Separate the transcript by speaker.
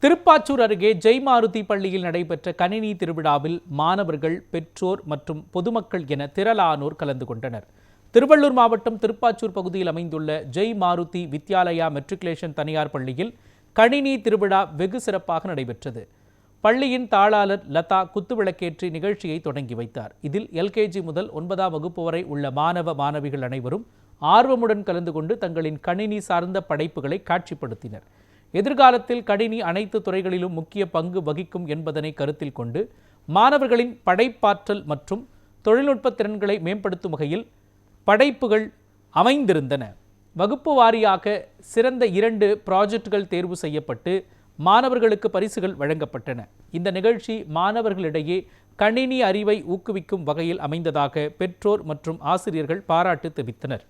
Speaker 1: திருப்பாச்சூர் அருகே ஜெய்மாருதி பள்ளியில் நடைபெற்ற கணினி திருவிழாவில் மாணவர்கள், பெற்றோர் மற்றும் பொதுமக்கள் என திரளானோர் கலந்து கொண்டனர். திருவள்ளூர் மாவட்டம் திருப்பாச்சூர் பகுதியில் அமைந்துள்ள ஜெய்மாருதி வித்யாலயா மெட்ரிகுலேஷன் தனியார் பள்ளியில் கணினி திருவிழா வெகு சிறப்பாக நடைபெற்றது. பள்ளியின் தாளாளர் லதா குத்துவிளக்கேற்றி நிகழ்ச்சியை தொடங்கி வைத்தார். இதில் எல்கேஜி முதல் 9ஆம் வகுப்பு வரை உள்ள மாணவ மாணவிகள் அனைவரும் ஆர்வமுடன் கலந்து கொண்டு தங்களின் கணினி சார்ந்த படைப்புகளை காட்சிப்படுத்தினர். எதிர்காலத்தில் கணினி அனைத்து துறைகளிலும் முக்கிய பங்கு வகிக்கும் என்பதனை கருத்தில் கொண்டு மாணவர்களின் படைப்பாற்றல் மற்றும் தொழில்நுட்ப திறன்களை மேம்படுத்தும் வகையில் படைப்புகள் அமைந்திருந்தன. வகுப்பு வாரியாக சிறந்த 2 ப்ராஜெக்டுகள் தேர்வு செய்யப்பட்டு மாணவர்களுக்கு பரிசுகள் வழங்கப்பட்டன. இந்த நிகழ்ச்சி மாணவர்களிடையே கணினி அறிவை ஊக்குவிக்கும் வகையில் அமைந்ததாக பெற்றோர் மற்றும் ஆசிரியர்கள் பாராட்டு தெரிவித்தனர்.